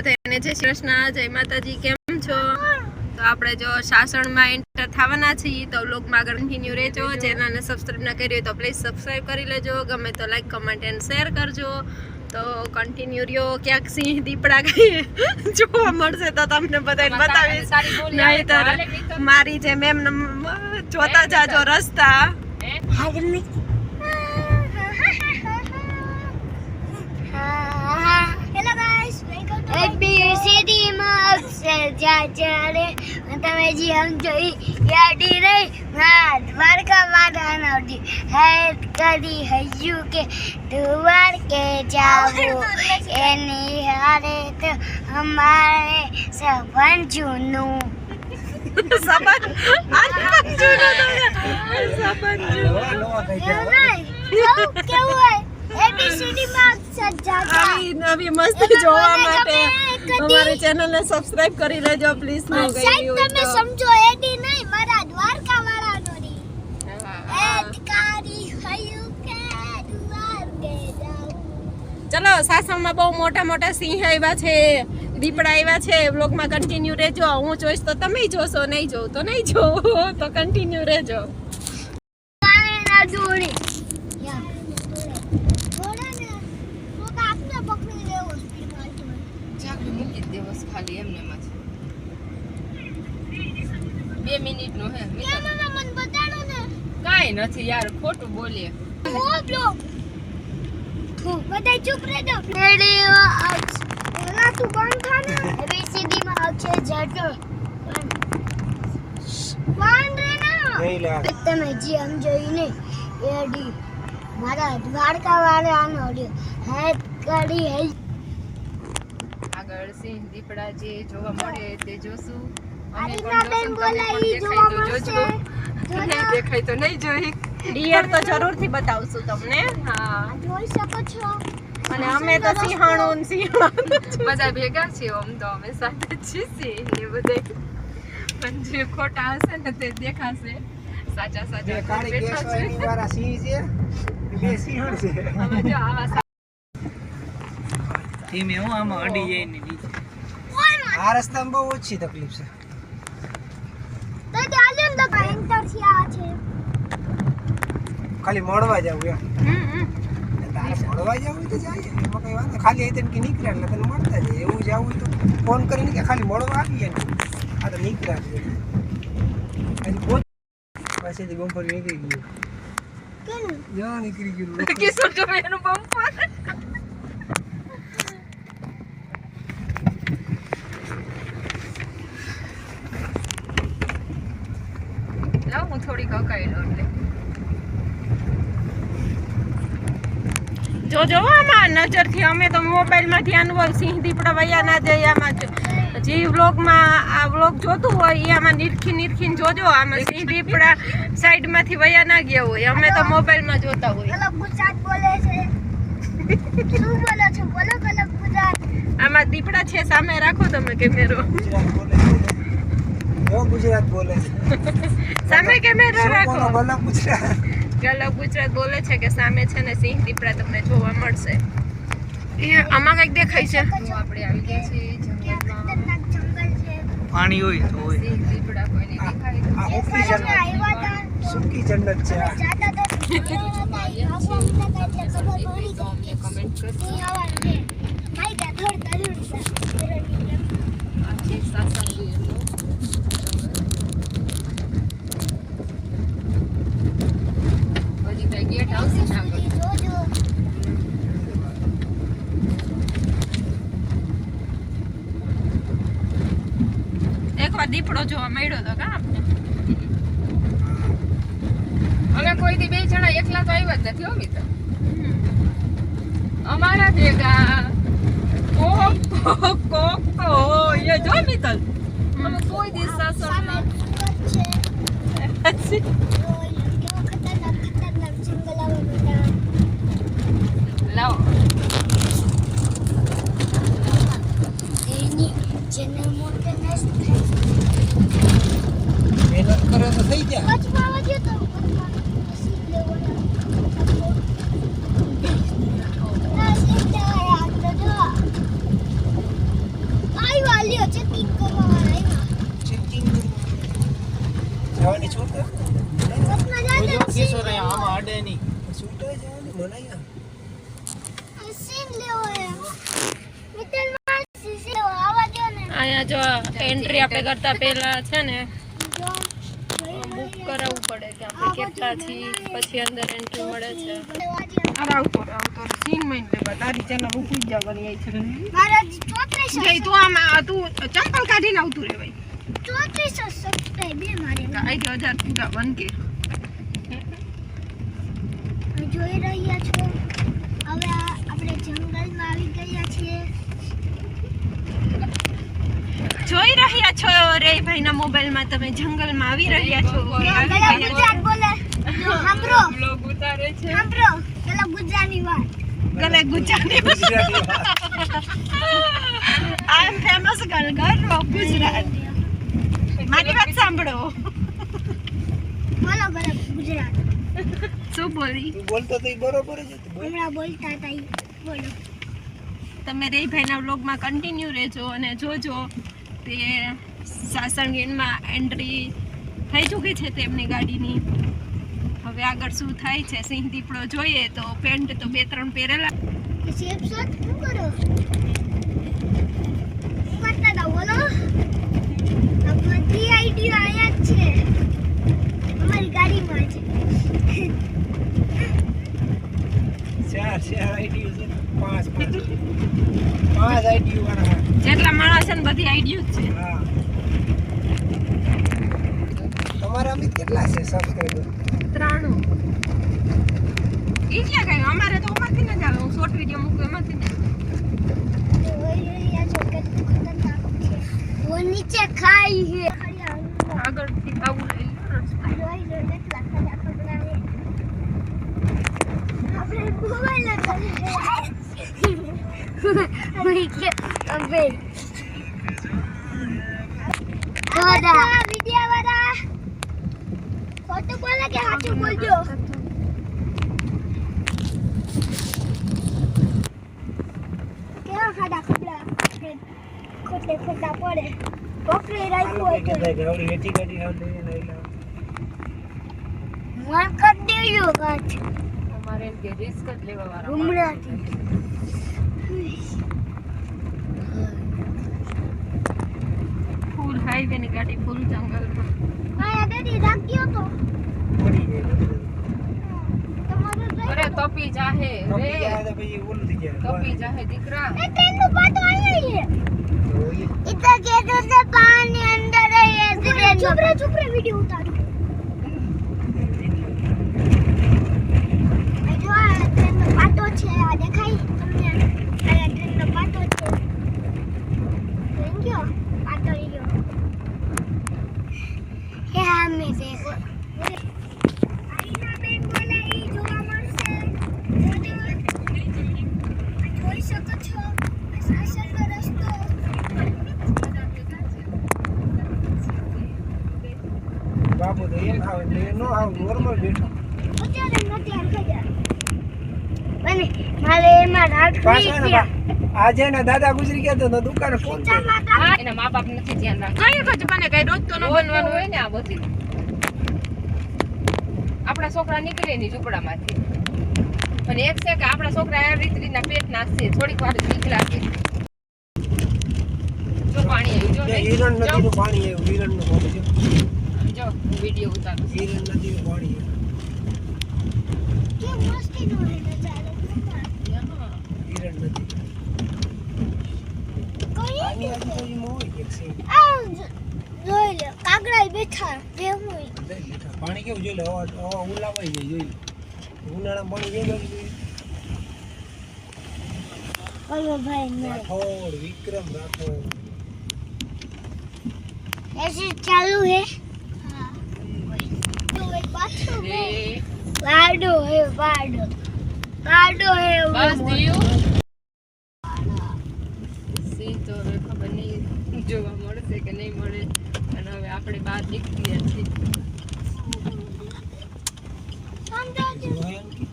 બધાને જય શ્રી કૃષ્ણ, જય માતાજી. કેમ છો? તો આપણે જો સાસણમાં એન્ટર થવાના છીએ, તો વ્લોગમાં આગળ કન્ટિન્યુ રહેજો. ચેનલને સબસ્ક્રાઇબ ના કરી હોય તો પ્લીઝ સબસ્ક્રાઇબ કરી લેજો. ગમે તો લાઈક, કમેન્ટ એન્ડ શેર કરજો. તો કન્ટિન્યુ રહ્યો. ક્યાંક સિંહ દીપડા જોવા મળશે તો તમને બધાને બતાવીશ. નહીંતર મારી જેમ એમ જોતા જાજો રસ્તા. તમે જી હમ જોઈ યાદી રહી દ્વારકા માતા નવડી હેત કરી હૈયું કે દ્વારકે જાવો એની હારે તો અમારે સબન જૂનું કેવું હોય એબીસીડી માં નવી મસ્તી જોવા માટે અમારી ચેનલને સબસ્ક્રાઇબ કરી લેજો પ્લીઝ. નો ગઈ હોય તમે સમજો એડી નહીં મારા દ્વારકા વાળાનો રી એતકારી હયું કે દ્વારકે જાવ. ચલો, સાસણમાં બહુ મોટા મોટા સિંહ આવ્યા છે, દીપડા આવ્યા છે. વ્લોગમાં કન્ટિન્યુ રહેજો. હું જોઈશ તો તમે જોશો, નહીં જોઉં તો નહીં જોવો, તો કન્ટિન્યુ રહેજો. પાણીના જોડી ખાલી એમને માં 2 મિનિટ નો હે. મને બતાડો ને. કાઈ નથી યાર, ખોટું બોલીએ. ઓ બ્લોગ બધા ચૂપ રહેજો. રેડિયો ઓલા તું બંધ થા ને. એબીસીડી માં આવશે જટો વાન રે ના. તમે જી આમ જોઈને એડી મારા દ્વારકા વાળાનો હેત કરી હે. આગળ સિંહ દીપડા જે જોવા મળે તે જોશું. અમે પણ જોશું, તમે દેખાય તો નહીં જોઈ. ડિયર તો જરૂરથી બતાવશું તમને. હા, જોઈ શકો છો. અને અમે તો સિંહાણું બધા ભેગા છીએ. આમ તો અમે સાથે છીએ સિંહ ને બધે, પણ જે ખોટા હશે ને તે દેખાશે. સાચા સાચા બેઠા છે. બે સિંહણ છે. અમે જો આવા ધીમે હું આમાં અડી જાય ને નીચે. આ રસ્તામાં બહુ ઓછી તકલીફ છે. તો ચાલ્યો ને તો ભયંકર છે આ છે. ખાલી મળવા જાવ એમ. તારે મળવા જાવ તો જાય, એમાં કઈ વાત ખાલી અહીં કે નીકળ્યા એટલે તને મળતા જાય. એવું જાવું તો ફોન કરીને કે ખાલી મળવા આવીએ ને. આ તો નીકળ્યા છે હજી પાસેથી બમ્પર નીકળી ગયું. કેમ જો નીકળી ગયું. કિશોર જો એનું બમ્પર. હું થોડી કકાઈ લો એટલે જો આમાં નજરથી અમે તો મોબાઈલમાં ધ્યાન હોય. સિંહ દીપડા વયા ના જાય. આમાં જે વ્લોગમાં આ વ્લોગ જોતું હોય એ આમાં નીરખીને જોજો. આમાં સિંહ દીપડા સાઈડમાંથી વયા ના ગયા હોય. અમે તો મોબાઈલમાં જોતા હોય. કલક ગુજરાત બોલે છે. શું બોલો છો? બોલો કલક ગુજરાત. આમાં દીપડા છે, સામે રાખો તમે કેમેરો. ગુજરાત બોલે છે. સામે કેમેરો રાખો. ગલક ગુજરાત બોલે છે કે સામે છે ને સિંહ દીપડા તમને જોવા મળશે. એ આમાં કઈક દેખાય છે. આપણે આવી ગયા છીએ જંગલમાં. જંગલ છે. પાણી હોય તો હોય. સિંહ દીપડા કોઈને દેખાય. સુકી જન્નત છે આ. કમેન્ટ કરજો. ગેટ આવશે ને આગળ. એકવાર દીપડો જોવા મળ્યો તો કા આપણે. અમે કોઈ દી 2 જણા એકલા તો આવ્યા જ નથી હો મિત્ર. અમારા ભેગા કોકો એ જો મિત્ર. અમે કોઈ દી સાસણમાં લાવો. મહેનત કરે તો થઈ જાય. જવાની છૂટ બસમાં જાતે છૂટ જવાની મનાઈ સીન લેવો હે મિત્રમાં સીન લેવો આવા દો ને અહીંયા જો એન્ટ્રી આપણે કરતા પહેલા છે ને જો બુક કરાવવું પડે કે આપણે કેટલા છીએ પછી અંદર એન્ટ્રી મળે છે મારા આવતો સીન માં લેવા તારી ચેનલ ઉપર જવાની આવી છે મારા 34 જઈ તું આમાં તું ચંપલ કાઢીને આવતું રે ભાઈ 34 સબસ્ક્રાઇબ મારે આઈ 1000 પૂરા 1k જોઈ રહ્યા છો હવે આપણે જંગલમાં આવી ગયા છીએ જોઈ રહ્યા છો રે ભાઈના મોબાઈલમાં તમે જંગલમાં આવી રહ્યા છો પેલા ગુજરાત બોલે સાંભળો બ્લોગ ઉતારે છે સાંભળો પેલા ગુજરાતી વાત ગલે ગુજરાતી આઈ એમ ફેમસ ગર્લ ઓફ ગુજરાત મારી વાત સાંભળો બોલો બોલો ગુજરાત શું બોલી તું બોલતો તો ઈ બરોબર જ હતું હમણાં બોલતા હતા ઈ. બોલો તમે રે ભાઈના વ્લોગમાં કન્ટિન્યુ રહેજો અને જોજો તે સાસણગીરમાં એન્ટ્રી થઈ ચૂકી છે તેમની ગાડીની હવે આગળ શું થાય છે સિંહ દીપડો જોઈએ તો પેન્ટ તો 2-3 પહેરેલા સેફ શોટ શું કરો શું કરતા હતા બોલો આ બધી આઈડિયા આયા જ છે અમારી ગાડીમાં છે ચાર આઈડી છે પાંચ આઈડી વાળા જેટલા માણસ છે ને બધી આઈડિયો જ છે હા તમારા અમિત કેટલા છે સબસ્ક્રાઇબર 93 એટલે કઈ અમારે તો ઉમાંથી ન ચાલે હું શોર્ટ વિડિયો મૂકું એમાંથી ને જોઈ રહ્યા છો કેટલું ખતરનાક છે वो नीचे खाई है આગળથી આવું લઈ જોઈ જો કેટલા ખતરનાક છે આપણે મોબાઈલ કરે અબે કોડા વિડિયો વાળા ફોટો બોલે કે હાચું બોલજો કેવા ખાડા ખબડા ખોટે ખોટા પડે પકડી રાખ્યો હોય તો ગાવડી હેઠી ગાડી આવડે લઈ લા મન કર દેજો કાચ અમારે એમ કે રિસ્ક જ લેવા વાળા ગુમરાથી ફૂલ હાઈવે ની ગાડી ફૂલ જંગલમાં આયા ડેડી રાખ્યો તો પડી જાય તમારો અરે તપી જાહે રે તો પછી ઓલું થઈ જાય તપી જાહે દીકરા એ તેનું પાટો આયા જોઈએ इतना कहते से पानी अंदर है ये चुप रे वीडियो उतार जो आ ट्रेन નો પાટો છે આ દેખાય તમને આ ટ્રેન નો પાટો છે થેન્ક યુ પાટો લીયો હે હા મે દેખો આઈના બેન બોલે ઈ જોવા મળશે જોઈ શકો છો સાસણનો રસ્તો બાપુ તો એમ આવે એટલે નો આવ નોર્મલ બેઠો અત્યારે નથી આમ થઈ ગયા બને મારે એમાં રાત પાછા ને આજે ના દાદા ગુજરી ગયા તો દુકાને ફોન કર્યો એના મા બાપ નથી ધ્યાન રાખતા કઈ કઈ મને કઈ રોજ તો ન બનવાનું હોય ને આ બધી આપણા છોકરા નીકળે ની ઝૂંપડામાંથી અને એક છે કે આપણા છોકરા આ રીતના પેટ નાખશે થોડીક વાર બીક લાગે જો પાણી આવ્યું જો હિરણ નદીનું પાણી આવ્યું હિરણનું પાણી છે જો વિડિયો ઉતારું હિરણ નદીનું પાણી કે મસ્તી નો રહે ચાલો હિરણ નદી કોઈ આની આજુબાજુમાં હોય એક સીન આ જોઈ લે કાગડા બેઠા બે હોય પાણી કેવું જોઈ લે હવા ઉલાવાઈ જાય જોઈ લે ઉનાળામાં પાણી વેગળ જોઈ ઓલો ભાઈ ને રાઠોડ વિક્રમ રાઠોડ ऐसे चालू है हाँ तो एक बात वाडो है वाडो है બસ દિયું સી તો ખબર નહીં જોવા મળશે કે નહીં મળે અને હવે આપણે બહાર નીકળીએ છીએ ભયંકર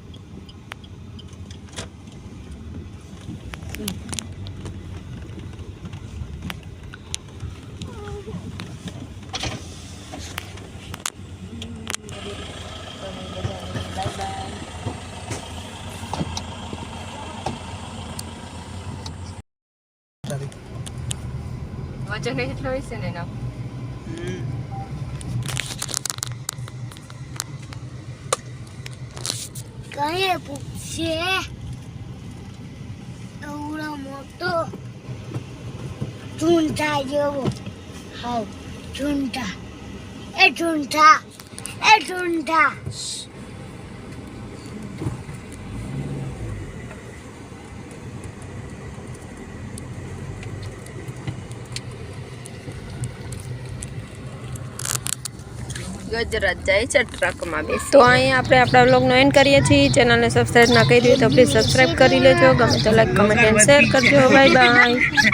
વજન એટલો હોય છે ને એના. કઈ પૂછે એવડો મોટો ઝૂંઠા જેવો હાવ ઝૂંઠા એ ઝૂંઠા એ ઝૂંઠા ગુજરાત જાય છે ટ્રકમાં બેસી. તો અહીંયા આપણે આપણા વ્લોગનો એન્ડ કરીએ છીએ. ચેનલને સબસ્ક્રાઈબ ના કરી હોય તો પ્લીઝ સબસ્ક્રાઈબ કરી લેજો. ગમે તો લાઈક કમેન્ટ એન્ડ શેર કરજો. Bye bye.